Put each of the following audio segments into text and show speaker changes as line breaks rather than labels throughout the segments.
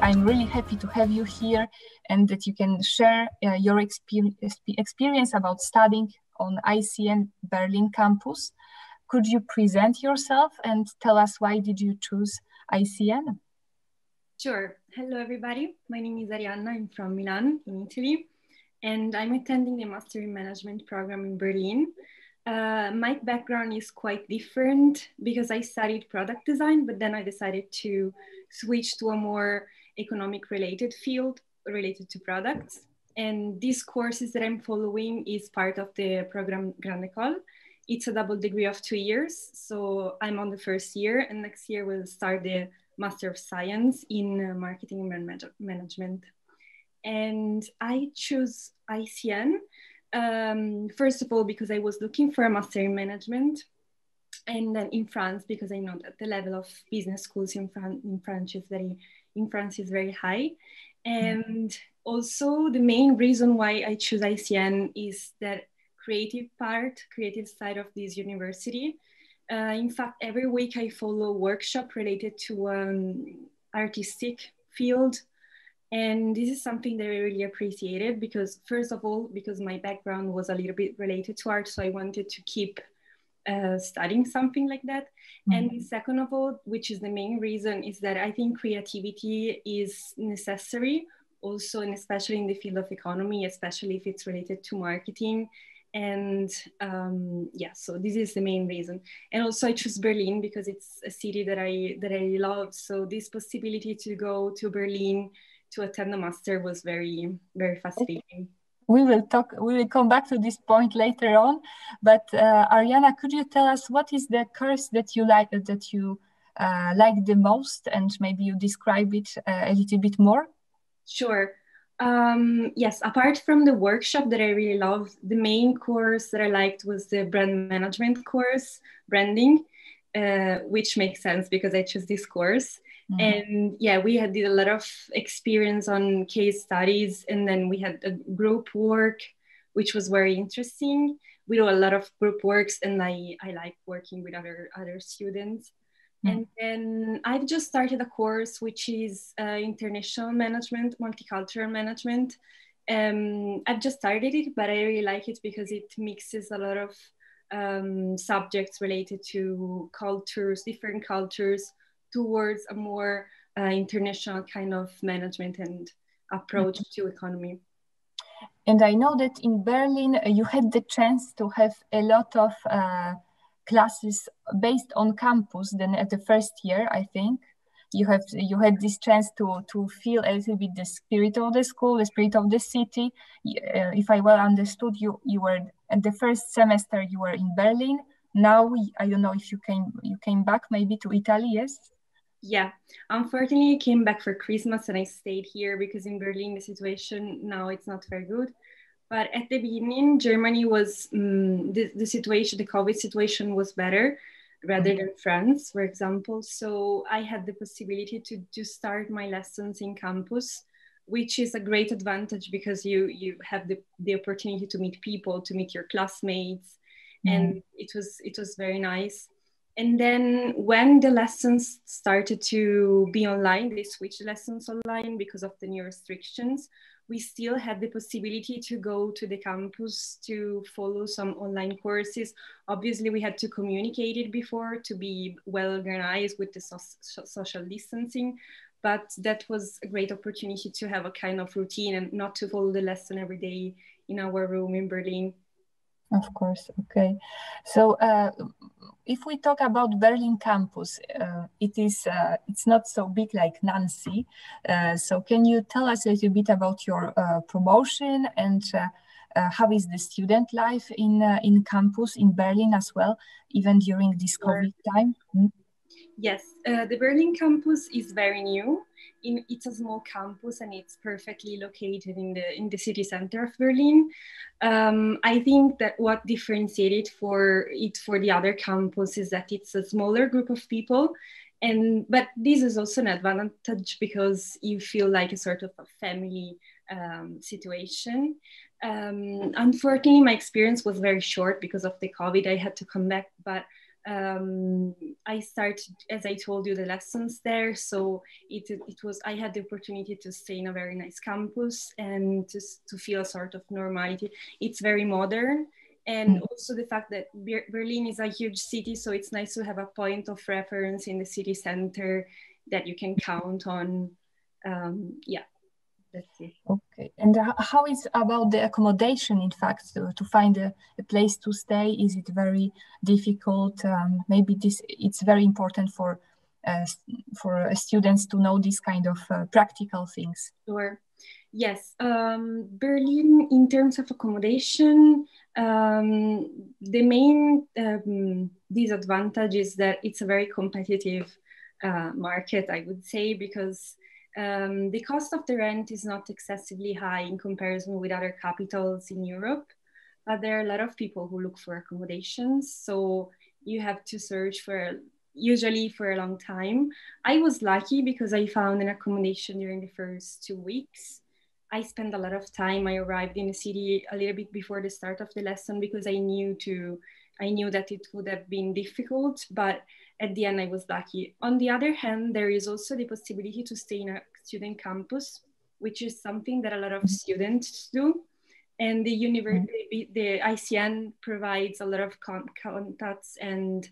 I'm really happy to have you here and that you can share your experience about studying on ICN Berlin campus. Could you present yourself and tell us why did you choose ICN?
Sure. Hello, everybody. My name is Arianna. I'm from Milan in Italy, and I'm attending the Master in Management program in Berlin. My background is quite different because I studied product design, but then I decided to switch to a more economic related field related to products. And these courses that I'm following is part of the program Grande École. It's a double degree of 2 years. So I'm on the first year, and next year we'll start the Master of Science in Marketing and Management. And I chose ICN, first of all, because I was looking for a Master in Management, and then in France, because I know that the level of business schools in France is very high. And also the main reason why I choose ICN is that creative side of this university. In fact, every week I follow a workshop related to artistic field. And this is something that I really appreciated because first of all, because my background was a little bit related to art, so I wanted to keep studying something like that. And second of all, which is the main reason, is that I think creativity is necessary also, and especially in the field of economy, especially if it's related to marketing. And yeah, so this is the main reason. And also I choose Berlin because it's a city that I love. So this possibility to go to Berlin to attend the master was very, very fascinating.
We will come back to this point later on. But Arianna, could you tell us what is the course that you like the most, and maybe you describe it a little bit more?
Sure. Yes, apart from the workshop that I really loved, the main course that I liked was the brand management course, branding, which makes sense because I chose this course. And yeah, we did a lot of experience on case studies, and then we had a group work, which was very interesting. We do a lot of group works, and I like working with other students. And then I've just started a course, which is international management, multicultural management. I've just started it, but I really like it because it mixes a lot of subjects related to cultures, different cultures, towards a more international kind of management and approach to economy.
And I know that in Berlin, you had the chance to have a lot of classes based on campus. Then at the first year, I think you had this chance to feel a little bit the spirit of the school, the spirit of the city. If I well understood, you were at the first semester you were in Berlin. Now I don't know if you came back maybe to Italy. Yes.
Yeah, unfortunately, I came back for Christmas and I stayed here because in Berlin the situation now it's not very good. But at the beginning, Germany was the situation, the COVID situation was better rather than France, for example. So I had the possibility to start my lessons in campus, which is a great advantage because you have the opportunity to meet people, to meet your classmates, and it was very nice. And then when the lessons started to be online, they switched lessons online because of the new restrictions. We still had the possibility to go to the campus to follow some online courses. Obviously, we had to communicate it before to be well organized with the social distancing, but that was a great opportunity to have a kind of routine and not to follow the lesson every day in our room in Berlin.
Of course, okay. So if we talk about Berlin campus, it's not so big like Nancy. So can you tell us a little bit about your promotion and how is the student life in campus in Berlin as well, even during this COVID time?
Yes, the Berlin campus is very new. It's a small campus and it's perfectly located in the city center of Berlin. I think that what differentiated for the other campus is that it's a smaller group of people, but this is also an advantage because you feel like a sort of a family situation. Unfortunately, my experience was very short because of the COVID. I had to come back, but I started, as I told you, the lessons there. So I had the opportunity to stay in a very nice campus and to feel a sort of normality. It's very modern. And also the fact that Berlin is a huge city, so it's nice to have a point of reference in the city center that you can count on. Yeah, that's it.
Okay. And how is about the accommodation, in fact, to find a place to stay? Is it very difficult? Maybe it's very important for students to know this kind of practical things.
Sure. Yes. Berlin, in terms of accommodation, the main disadvantage is that it's a very competitive market, I would say, because the cost of the rent is not excessively high in comparison with other capitals in Europe, but there are a lot of people who look for accommodations. So you have to search usually for a long time. I was lucky because I found an accommodation during the first 2 weeks. I spent a lot of time. I arrived in the city a little bit before the start of the lesson because I knew that it would have been difficult, but at the end I was lucky. On the other hand, there is also the possibility to stay in a student campus, which is something that a lot of students do. And the ICN provides a lot of contacts and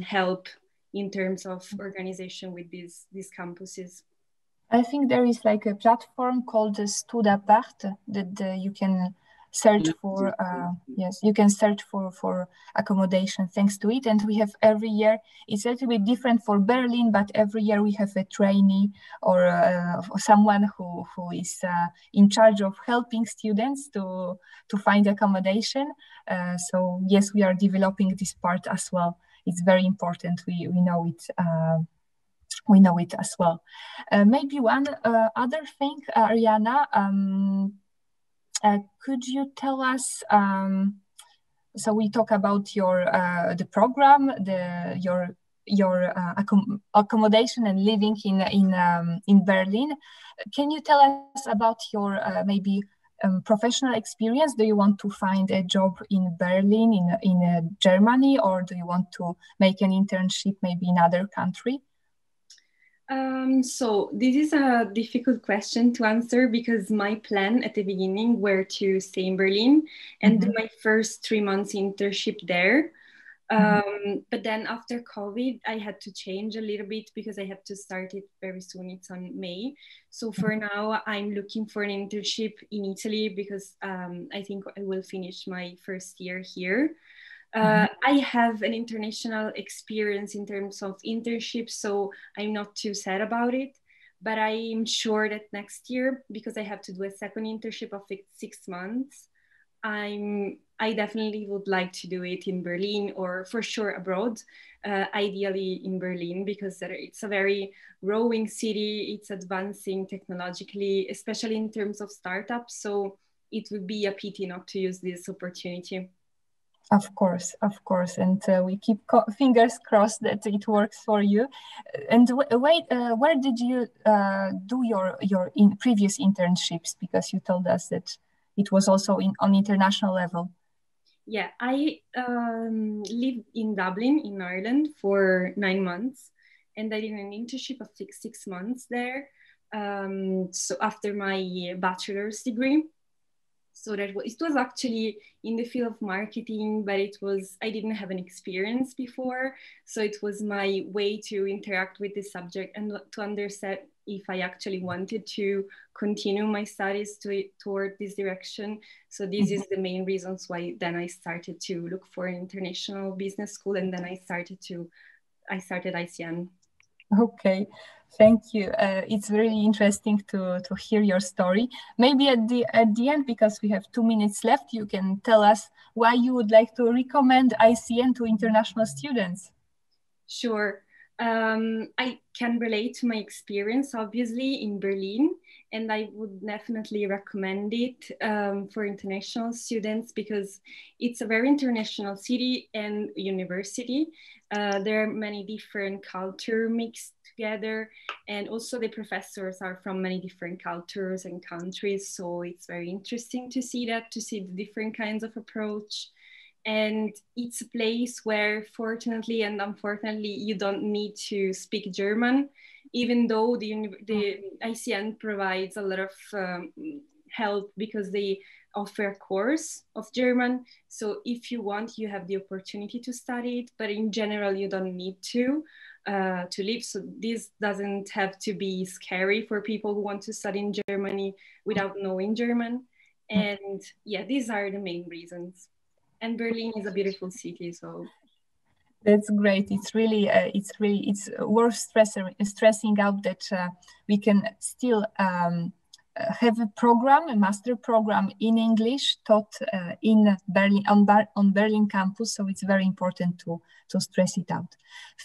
help in terms of organization with these campuses.
I think there is like a platform called Studapart that you can search for. Yes, you can search for accommodation thanks to it. And we have every year, it's a little bit different for Berlin, but every year we have a trainee or someone who is in charge of helping students to find accommodation. So yes, we are developing this part as well. It's very important. We know it. We know it as well. Maybe one other thing, Arianna, could you tell us? So we talk about your the program, your accommodation and living in Berlin. Can you tell us about your maybe professional experience? Do you want to find a job in Berlin, in Germany, or do you want to make an internship maybe in other country?
So this is a difficult question to answer because my plan at the beginning were to stay in Berlin and do my first 3 months internship there. But then after COVID, I had to change a little bit because I have to start it very soon. It's on May. So for now, I'm looking for an internship in Italy because I think I will finish my first year here. I have an international experience in terms of internships, so I'm not too sad about it. But I'm sure that next year, because I have to do a second internship of 6 months, I definitely would like to do it in Berlin or for sure abroad, ideally in Berlin, because it's a very growing city. It's advancing technologically, especially in terms of startups. So it would be a pity not to use this opportunity.
Of course, and we keep fingers crossed that it works for you. And wait, where did you do your previous internships? Because you told us that it was also on international level.
Yeah, I lived in Dublin in Ireland for 9 months, and I did an internship of 6 months there. So after my bachelor's degree. So it was actually in the field of marketing, but I didn't have an experience before. So it was my way to interact with the subject and to understand if I actually wanted to continue my studies toward this direction. So this is the main reasons why then I started to look for an international business school, and then I started ICN.
Okay, thank you. It's really interesting to hear your story. Maybe at the end, because we have 2 minutes left, you can tell us why you would like to recommend ICN to international students.
Sure. I can relate to my experience, obviously, in Berlin, and I would definitely recommend it for international students because it's a very international city and university. There are many different cultures mixed together, and also the professors are from many different cultures and countries. So it's very interesting to see the different kinds of approach. And it's a place where, fortunately and unfortunately, you don't need to speak German, even though the ICN provides a lot of help because they offer a course of German. So if you want, you have the opportunity to study it, but in general, you don't need to live. So this doesn't have to be scary for people who want to study in Germany without knowing German. And yeah, these are the main reasons. And Berlin is a beautiful city, so
that's great. It's worth stressing out that we can still have a master program in English taught in Berlin on Berlin campus. So it's very important to stress it out.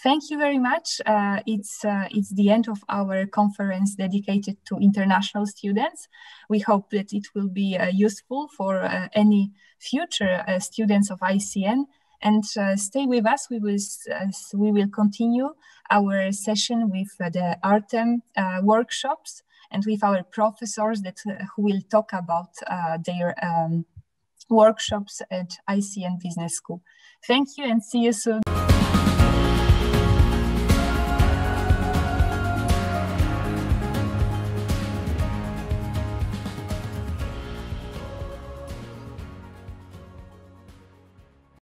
Thank you very much. It's the end of our conference dedicated to international students. We hope that it will be useful for any future students of ICN. And stay with us. We will continue our session with the Artem workshops and with our professors who will talk about their workshops at ICN Business School. Thank you and see you soon.